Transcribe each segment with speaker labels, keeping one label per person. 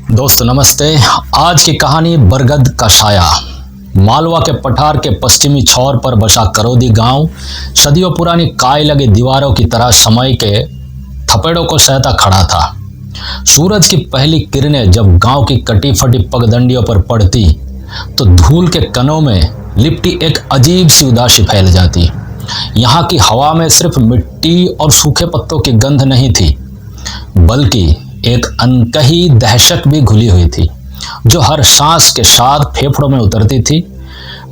Speaker 1: दोस्तों नमस्ते। आज की कहानी बरगद का साया। मालवा के पठार के पश्चिमी छोर पर बसा करौदी गांव सदियों पुरानी काय लगी दीवारों की तरह समय के थपेड़ों को सहता खड़ा था। सूरज की पहली किरणें जब गांव की कटी फटी पगडंडियों पर पड़ती तो धूल के कणों में लिपटी एक अजीब सी उदासी फैल जाती। यहाँ की हवा में सिर्फ मिट्टी और सूखे पत्तों की गंध नहीं थी, बल्कि एक अनकही दहशत भी घुली हुई थी जो हर सांस के साथ फेफड़ों में उतरती थी।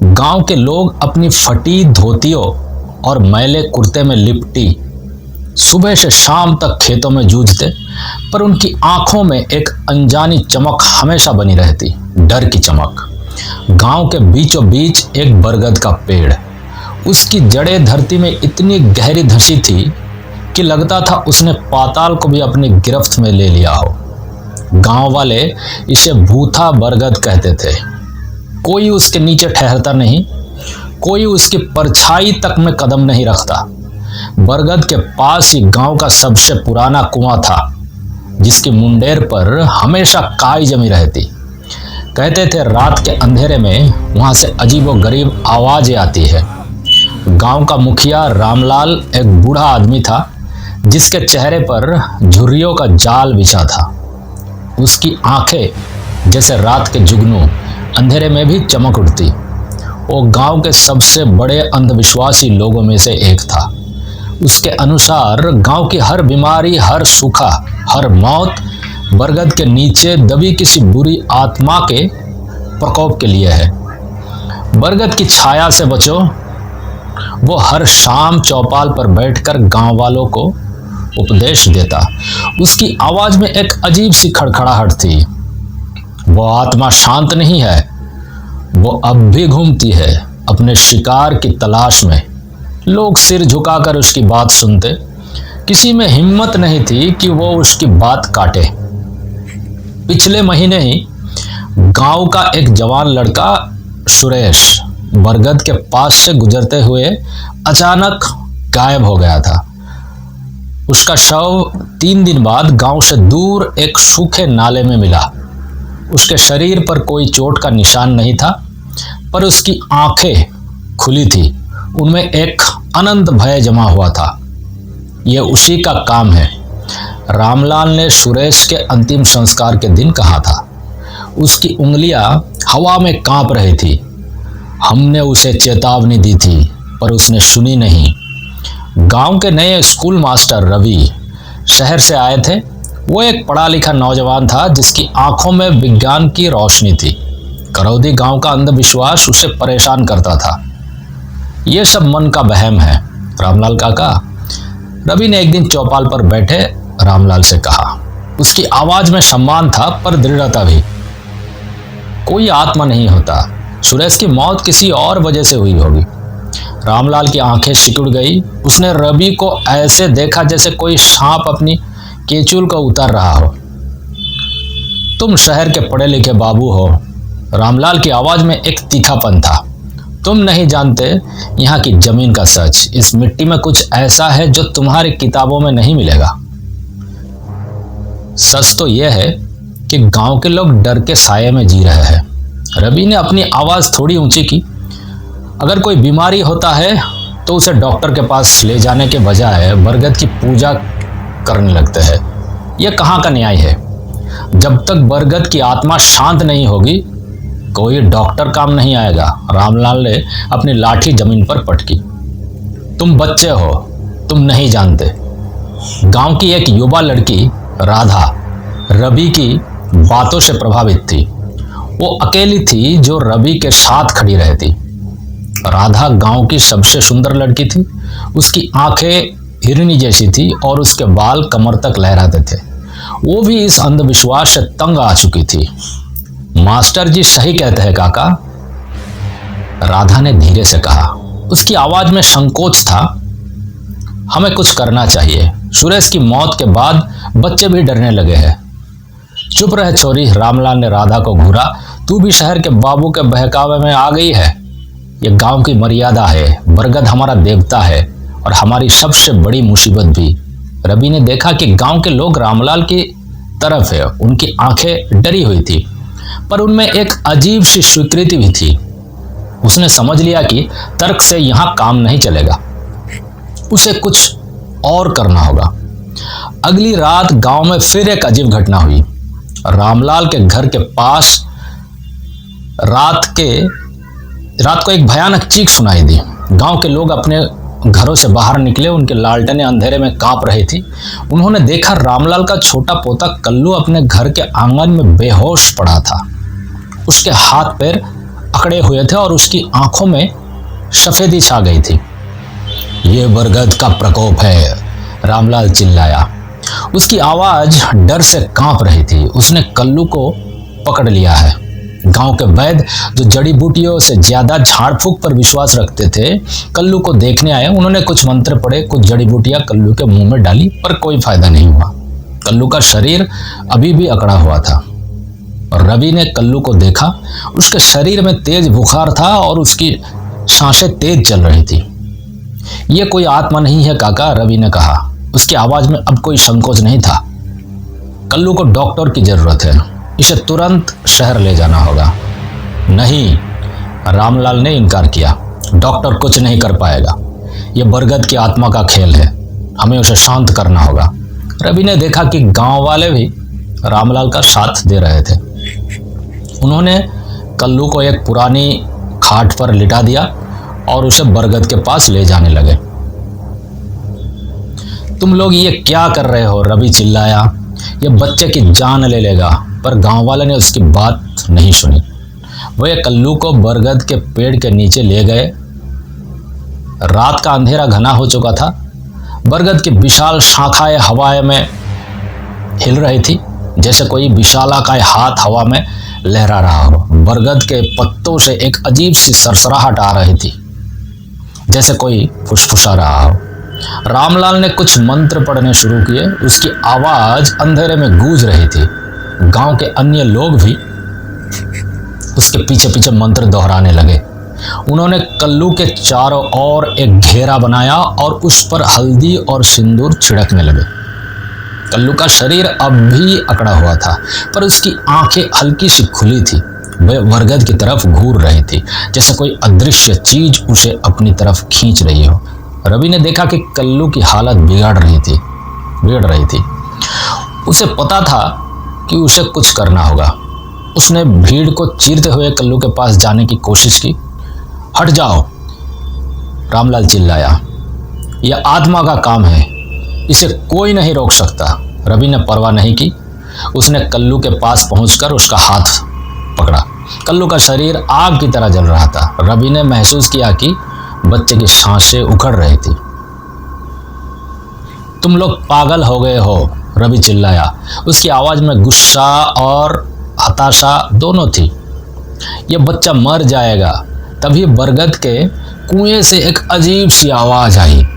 Speaker 1: गांव के लोग अपनी फटी धोतियों और मैले कुर्ते में लिपटी सुबह से शाम तक खेतों में जूझते, पर उनकी आंखों में एक अनजानी चमक हमेशा बनी रहती, डर की चमक। गांव के बीचों बीच एक बरगद का पेड़, उसकी जड़ें धरती में इतनी गहरी धंसी थी कि लगता था उसने पाताल को भी अपनी गिरफ्त में ले लिया हो। गांव वाले इसे भूथा बरगद कहते थे। कोई उसके नीचे ठहरता नहीं, कोई उसकी परछाई तक में कदम नहीं रखता। बरगद के पास ही गांव का सबसे पुराना कुआं था, जिसकी मुंडेर पर हमेशा काई जमी रहती। कहते थे रात के अंधेरे में वहां से अजीबोगरीब आवाजें आती है। गांव का मुखिया रामलाल एक बूढ़ा आदमी था, जिसके चेहरे पर झुर्रियों का जाल बिछा था। उसकी आंखें जैसे रात के जुगनू अंधेरे में भी चमक उठती। वो गांव के सबसे बड़े अंधविश्वासी लोगों में से एक था। उसके अनुसार गांव की हर बीमारी, हर सूखा, हर मौत बरगद के नीचे दबी किसी बुरी आत्मा के प्रकोप के लिए है। बरगद की छाया से बचो, वो हर शाम चौपाल पर बैठकर गांव वालों को उपदेश देता। उसकी आवाज में एक अजीब सी खड़खड़ाहट थी। वो आत्मा शांत नहीं है, वो अब भी घूमती है अपने शिकार की तलाश में। लोग सिर झुकाकर उसकी बात सुनते, किसी में हिम्मत नहीं थी कि वो उसकी बात काटे। पिछले महीने ही गांव का एक जवान लड़का सुरेश बरगद के पास से गुजरते हुए अचानक गायब हो गया था। उसका शव 3 दिन बाद गांव से दूर एक सूखे नाले में मिला। उसके शरीर पर कोई चोट का निशान नहीं था, पर उसकी आंखें खुली थी, उनमें एक अनंत भय जमा हुआ था। यह उसी का काम है, रामलाल ने सुरेश के अंतिम संस्कार के दिन कहा था। उसकी उंगलियां हवा में कांप रही थी। हमने उसे चेतावनी दी थी, पर उसने सुनी नहीं। गांव के नए स्कूल मास्टर रवि शहर से आए थे। वो एक पढ़ा लिखा नौजवान था, जिसकी आंखों में विज्ञान की रोशनी थी। करौदी गांव का अंधविश्वास उसे परेशान करता था। ये सब मन का वहम है रामलाल काका, रवि ने एक दिन चौपाल पर बैठे रामलाल से कहा। उसकी आवाज में सम्मान था, पर दृढ़ता भी। कोई आत्मा नहीं होता, सुरेश की मौत किसी और वजह से हुई होगी। रामलाल की आंखें सिकुड़ गई। उसने रवि को ऐसे देखा जैसे कोई सांप अपनी केचुल को उतार रहा हो। तुम शहर के पढ़े लिखे बाबू हो, रामलाल की आवाज में एक तीखापन था। तुम नहीं जानते यहाँ की जमीन का सच। इस मिट्टी में कुछ ऐसा है जो तुम्हारी किताबों में नहीं मिलेगा। सच तो यह है कि गांव के लोग डर के साये में जी रहे हैं। रवि ने अपनी आवाज थोड़ी ऊंची की। अगर कोई बीमारी होता है तो उसे डॉक्टर के पास ले जाने के बजाय बरगद की पूजा करने लगते हैं। यह कहाँ का न्याय है? जब तक बरगद की आत्मा शांत नहीं होगी, कोई डॉक्टर काम नहीं आएगा। रामलाल ने अपनी लाठी जमीन पर पटकी। तुम बच्चे हो, तुम नहीं जानते। गांव की एक युवा लड़की राधा रवि की बातों से प्रभावित थी। वो अकेली थी जो रवि के साथ खड़ी रहती। राधा गांव की सबसे सुंदर लड़की थी। उसकी आंखें हिरनी जैसी थी और उसके बाल कमर तक लहराते थे। वो भी इस अंधविश्वास से तंग आ चुकी थी। मास्टर जी सही कहते हैं काका, राधा ने धीरे से कहा। उसकी आवाज में संकोच था। हमें कुछ करना चाहिए। सुरेश की मौत के बाद बच्चे भी डरने लगे हैं। चुप रह छोरी, रामलाल ने राधा को घूरा। तू भी शहर के बाबू के बहकावे में आ गई है। यह गांव की मर्यादा है। बरगद हमारा देवता है और हमारी सबसे बड़ी मुसीबत भी। रवि ने देखा कि गांव के लोग रामलाल की तरफ है। उनकी आंखें डरी हुई थी, पर उनमें एक अजीब सी स्वीकृति भी थी। उसने समझ लिया कि तर्क से यहां काम नहीं चलेगा, उसे कुछ और करना होगा। अगली रात गांव में फिर एक अजीब घटना हुई। रामलाल के घर के पास रात को एक भयानक चीख सुनाई दी। गांव के लोग अपने घरों से बाहर निकले, उनके लालटेनें अंधेरे में कांप रही थी। उन्होंने देखा रामलाल का छोटा पोता कल्लू अपने घर के आंगन में बेहोश पड़ा था। उसके हाथ पैर अकड़े हुए थे और उसकी आंखों में सफेदी छा गई थी। ये बरगद का प्रकोप है, रामलाल चिल्लाया। उसकी आवाज डर से कांप रही थी। उसने कल्लू को पकड़ लिया है। गांव के वैद्य, जो जड़ी बूटियों से ज्यादा झाड़ फूक पर विश्वास रखते थे, कल्लू को देखने आए। उन्होंने कुछ मंत्र पढ़े, कुछ जड़ी बूटियां कल्लू के मुंह में डाली, पर कोई फायदा नहीं हुआ। कल्लू का शरीर अभी भी अकड़ा हुआ था। और रवि ने कल्लू को देखा। उसके शरीर में तेज बुखार था और उसकी सांसें तेज चल रही थी। यह कोई आत्मा नहीं है काका, रवि ने कहा। उसकी आवाज में अब कोई संकोच नहीं था। कल्लू को डॉक्टर की जरूरत है, इसे तुरंत शहर ले जाना होगा। नहीं, रामलाल ने इनकार किया। डॉक्टर कुछ नहीं कर पाएगा। यह बरगद की आत्मा का खेल है, हमें उसे शांत करना होगा। रवि ने देखा कि गांव वाले भी रामलाल का साथ दे रहे थे। उन्होंने कल्लू को एक पुरानी खाट पर लिटा दिया और उसे बरगद के पास ले जाने लगे। तुम लोग ये क्या कर रहे हो, रवि चिल्लाया। ये बच्चे की जान ले लेगा। पर गांव वाले ने उसकी बात नहीं सुनी। वे कल्लू को बरगद के पेड़ के नीचे ले गए। रात का अंधेरा घना हो चुका था। बरगद की विशाल शाखाएं हवा में हिल रही थी, जैसे कोई विशालाकाय हाथ हवा में लहरा रहा हो। बरगद के पत्तों से एक अजीब सी सरसराहट आ रही थी, जैसे कोई फुसफुसा रहा हो। रामलाल ने कुछ मंत्र पढ़ने शुरू किए। उसकी आवाज अंधेरे में गूंज रही थी। गांव के अन्य लोग भी उसके पीछे पीछे मंत्र दोहराने लगे। उन्होंने कल्लू के चारों ओर एक घेरा बनाया और उस पर हल्दी और सिंदूर छिड़कने लगे। कल्लू का शरीर अब भी अकड़ा हुआ था, पर उसकी आंखें हल्की सी खुली थी। वह बरगद की तरफ घूर रही थी, जैसे कोई अदृश्य चीज उसे अपनी तरफ खींच रही हो। रवि ने देखा कि कल्लू की हालत बिगड़ रही थी। उसे पता था कि उसे कुछ करना होगा। उसने भीड़ को चीरते हुए कल्लू के पास जाने की कोशिश की। हट जाओ, रामलाल चिल्लाया। यह आत्मा का काम है, इसे कोई नहीं रोक सकता। रवि ने परवाह नहीं की। उसने कल्लू के पास पहुंचकर उसका हाथ पकड़ा। कल्लू का शरीर आग की तरह जल रहा था। रवि ने महसूस किया कि बच्चे की सांसें उखड़ रही थी। तुम लोग पागल हो गए हो, रवि चिल्लाया। उसकी आवाज में गुस्सा और हताशा दोनों थी। यह बच्चा मर जाएगा। तभी बरगद के कुएं से एक अजीब सी आवाज आई,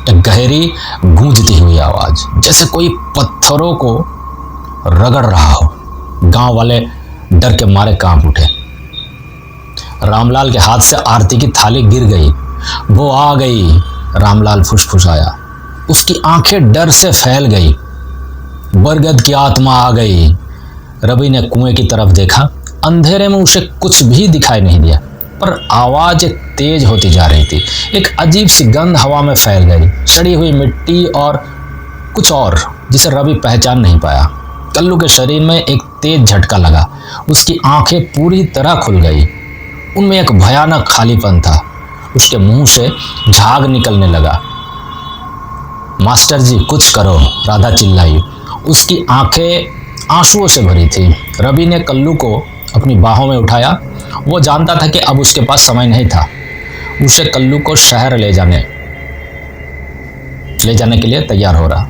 Speaker 1: एक गहरी गूंजती हुई आवाज, जैसे कोई पत्थरों को रगड़ रहा हो। गांव वाले डर के मारे कांप उठे। रामलाल के हाथ से आरती की थाली गिर गई। वो आ गई, रामलाल फुसफुसाया। उसकी आंखें डर से फैल गई। बरगद की आत्मा आ गई। रवि ने कुएं की तरफ देखा। अंधेरे में उसे कुछ भी दिखाई नहीं दिया, पर आवाज तेज होती जा रही थी। एक अजीब सी गंध हवा में फैल गई, सड़ी हुई मिट्टी और कुछ और जिसे रवि पहचान नहीं पाया। कल्लू के शरीर में एक तेज झटका लगा। उसकी आंखें पूरी तरह खुल गई। उनमें एक भयानक खालीपन था। उसके मुंह से झाग निकलने लगा। मास्टर जी, कुछ करो, राधा चिल्लाई। उसकी आंखें आंसुओं से भरी थी। रवि ने कल्लू को अपनी बाहों में उठाया। वो जानता था कि अब उसके पास समय नहीं था। उसे कल्लू को शहर ले जाने के लिए तैयार हो रहा।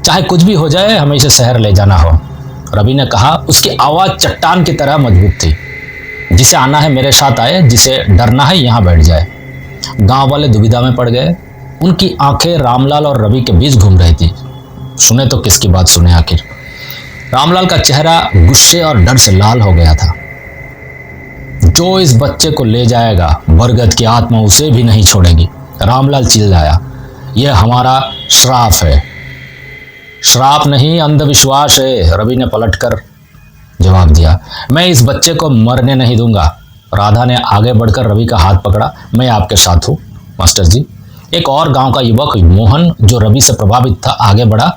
Speaker 1: चाहे कुछ भी हो जाए, हमें इसे शहर ले जाना हो, रवि ने कहा। उसकी आवाज़ चट्टान की तरह मजबूत थी। जिसे आना है मेरे साथ आए, जिसे डरना है यहाँ बैठ जाए। गांव वाले दुविधा में पड़ गए। उनकी आंखें रामलाल और रवि के बीच घूम रही थी। सुने तो किसकी बात सुने आखिर। रामलाल का चेहरा गुस्से और डर से लाल हो गया था। जो इस बच्चे को ले जाएगा, बरगद की आत्मा उसे भी नहीं छोड़ेगी, रामलाल चिल्लाया। यह हमारा श्राप है। श्राप नहीं, अंधविश्वास है, रवि ने पलटकर जवाब दिया। मैं इस बच्चे को मरने नहीं दूंगा। राधा ने आगे बढ़कर रवि का हाथ पकड़ा। मैं आपके साथ हूँ मास्टर जी। एक और गांव का युवक मोहन जो रवि से प्रभावित था आगे बढ़ा।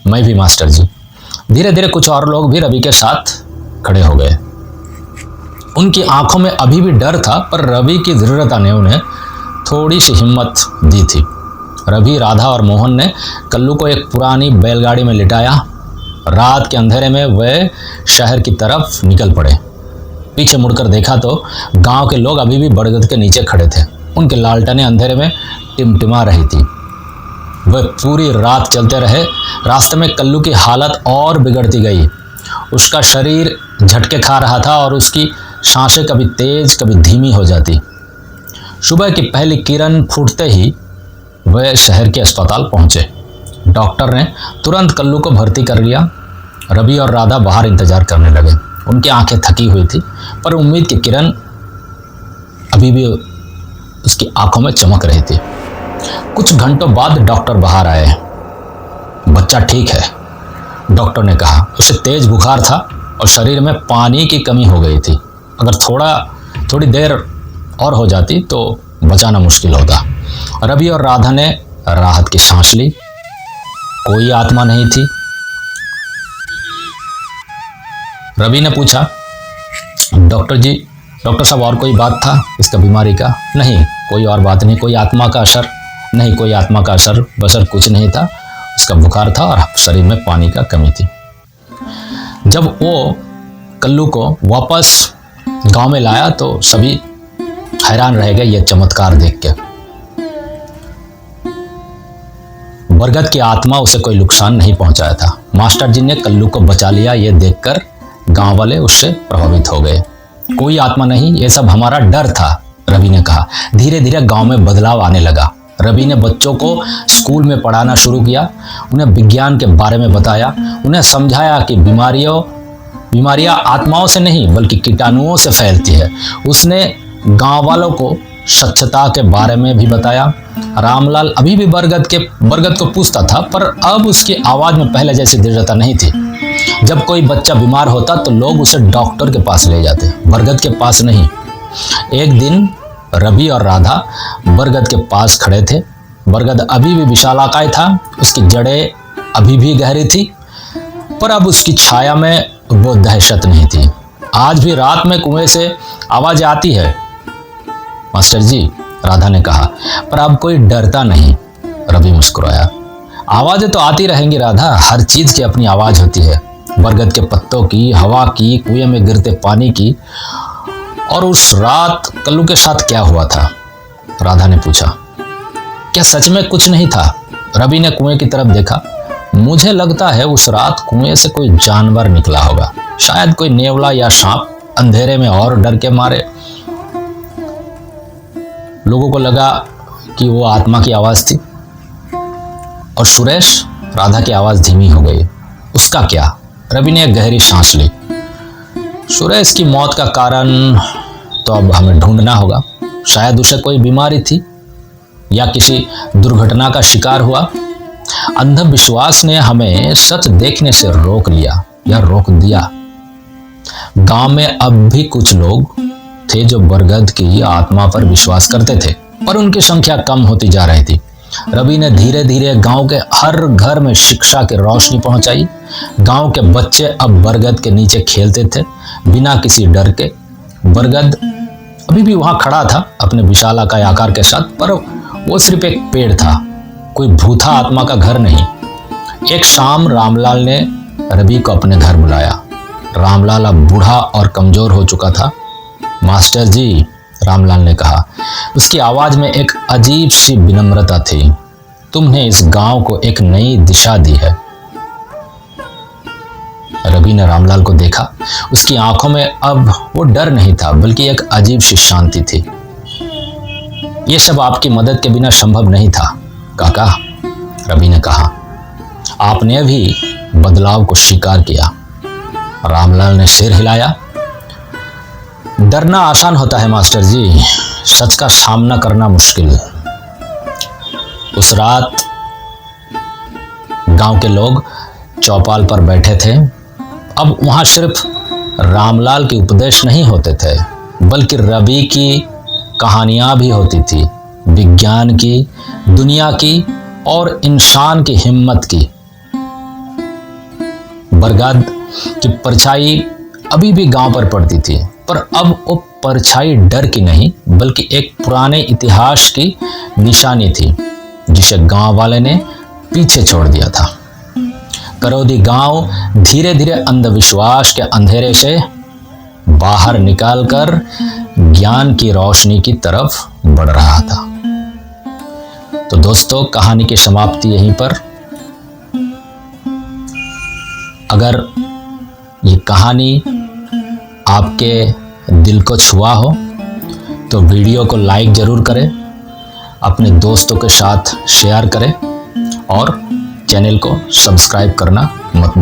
Speaker 1: मैं भी मास्टर जी। धीरे धीरे कुछ और लोग भी रवि के साथ खड़े हो गए। उनकी आंखों में अभी भी डर था, पर रवि की दृढ़ता ने उन्हें थोड़ी सी हिम्मत दी थी। रवि, राधा और मोहन ने कल्लू को एक पुरानी बैलगाड़ी में लिटाया। रात के अंधेरे में वे शहर की तरफ निकल पड़े। पीछे मुड़कर देखा तो गांव के लोग अभी भी बरगद के नीचे खड़े थे। उनके लालटेनें अंधेरे में टिमटिमा रही थी। वे पूरी रात चलते रहे। रास्ते में कल्लू की हालत और बिगड़ती गई। उसका शरीर झटके खा रहा था और उसकी सांसें कभी तेज कभी धीमी हो जाती। सुबह की पहली किरण फूटते ही वे शहर के अस्पताल पहुंचे। डॉक्टर ने तुरंत कल्लू को भर्ती कर लिया। रवि और राधा बाहर इंतजार करने लगे। उनकी आंखें थकी हुई थी, पर उम्मीद की किरण अभी भी उसकी आंखों में चमक रही थी। कुछ घंटों बाद डॉक्टर बाहर आए। बच्चा ठीक है, डॉक्टर ने कहा। उसे तेज बुखार था और शरीर में पानी की कमी हो गई थी। अगर थोड़ी देर और हो जाती तो बचाना मुश्किल होता। रवि और राधा ने राहत की सांस ली। कोई आत्मा नहीं थी। रवि ने पूछा, डॉक्टर जी, डॉक्टर साहब और कोई बात था इसका बीमारी का? नहीं, कोई और बात नहीं। कोई आत्मा का असर? नहीं, कोई आत्मा का असर बसर कुछ नहीं था। उसका बुखार था और शरीर में पानी का कमी थी। जब वो कल्लू को वापस गांव में लाया तो सभी हैरान रह गए ये चमत्कार देख के। बरगद की आत्मा उसे कोई नुकसान नहीं पहुंचाया था। मास्टर जी ने कल्लू को बचा लिया। ये देखकर गांव वाले उससे प्रभावित हो गए। कोई आत्मा नहीं, ये सब हमारा डर था, रवि ने कहा। धीरे धीरे गांव में बदलाव आने लगा। रवि ने बच्चों को स्कूल में पढ़ाना शुरू किया। उन्हें विज्ञान के बारे में बताया। उन्हें समझाया कि बीमारियां आत्माओं से नहीं बल्कि कीटाणुओं से फैलती है। उसने गांव वालों को स्वच्छता के बारे में भी बताया। रामलाल अभी भी बरगद को पूछता था, पर अब उसकी आवाज में पहले जैसी दृढ़ता नहीं थी। जब कोई बच्चा बीमार होता तो लोग उसे डॉक्टर के पास ले जाते, बरगद के पास नहीं। एक दिन रवि और राधा बरगद के पास खड़े थे। बरगद अभी भी विशालाकाय था। उसकी जड़ें अभी भी गहरी थी, पर अब उसकी छाया में वो दहशत नहीं थी। आज भी रात में कुएं से आवाजें आती है मास्टर जी, राधा ने कहा, पर अब कोई डरता नहीं। रवि मुस्कुराया। आवाजें तो आती रहेंगी राधा, हर चीज की अपनी आवाज होती है। बरगद के पत्तों की, हवा की, कुएं में गिरते पानी की। और उस रात कल्लू के साथ क्या हुआ था? राधा ने पूछा। क्या सच में कुछ नहीं था? रवि ने कुएं की तरफ देखा। मुझे लगता है उस रात कुएं से कोई जानवर निकला होगा, शायद कोई नेवला या सांप। अंधेरे में और डर के मारे लोगों को लगा कि वो आत्मा की आवाज थी। और सुरेश, राधा की आवाज धीमी हो गई। उसका क्या? रवि ने एक गहरी सांस ली। सुरेश की मौत का कारण तो अब हमें ढूंढना होगा। शायद उसे कोई बीमारी थी या किसी दुर्घटना का शिकार हुआ। अंधविश्वास ने हमें सच देखने से रोक लिया या रोक दिया। गांव में अब भी कुछ लोग थे जो बरगद की आत्मा पर विश्वास करते थे, पर उनकी संख्या कम होती जा रही थी। रवि ने धीरे धीरे गांव के हर घर में शिक्षा की रोशनी पहुंचाई। गांव के बच्चे अब बरगद के नीचे खेलते थे बिना किसी डर के। बरगद अभी भी वहां खड़ा था अपने विशालाकाय आकार के साथ, पर वो सिर्फ एक पेड़ था, कोई भूथा आत्मा का घर नहीं। एक शाम रामलाल ने रवि को अपने घर बुलाया। रामलाल अब बूढ़ा और कमजोर हो चुका था। मास्टर जी, रामलाल ने कहा। उसकी आवाज में एक अजीब सी विनम्रता थी। तुमने इस गांव को एक नई दिशा दी है। रवि ने रामलाल को देखा। उसकी आंखों में अब वो डर नहीं था, बल्कि एक अजीब सी शांति थी। यह सब आपकी मदद के बिना संभव नहीं था काका, रवि ने कहा। आपने भी बदलाव को स्वीकार किया। रामलाल ने सिर हिलाया। डरना आसान होता है मास्टर जी, सच का सामना करना मुश्किल। उस रात गांव के लोग चौपाल पर बैठे थे। अब वहाँ सिर्फ रामलाल के उपदेश नहीं होते थे, बल्कि रवि की कहानियाँ भी होती थी, विज्ञान की, दुनिया की और इंसान की हिम्मत की। बरगद की परछाई अभी भी गांव पर पड़ती थी, पर अब वो परछाई डर की नहीं बल्कि एक पुराने इतिहास की निशानी थी जिसे गांव वाले ने पीछे छोड़ दिया था। करौदी गांव धीरे धीरे अंधविश्वास के अंधेरे से बाहर निकालकर ज्ञान की रोशनी की तरफ बढ़ रहा था। तो दोस्तों, कहानी की समाप्ति यहीं पर। अगर ये कहानी आपके दिल को छुआ हो तो वीडियो को लाइक ज़रूर करें, अपने दोस्तों के साथ शेयर करें और चैनल को सब्सक्राइब करना मत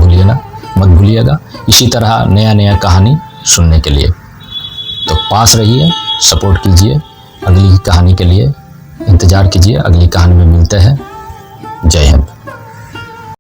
Speaker 1: भूलिएगा इसी तरह नया नया कहानी सुनने के लिए। तो पास रहिए, सपोर्ट कीजिए, अगली कहानी के लिए इंतज़ार कीजिए। अगली कहानी में मिलते हैं। जय हिंद।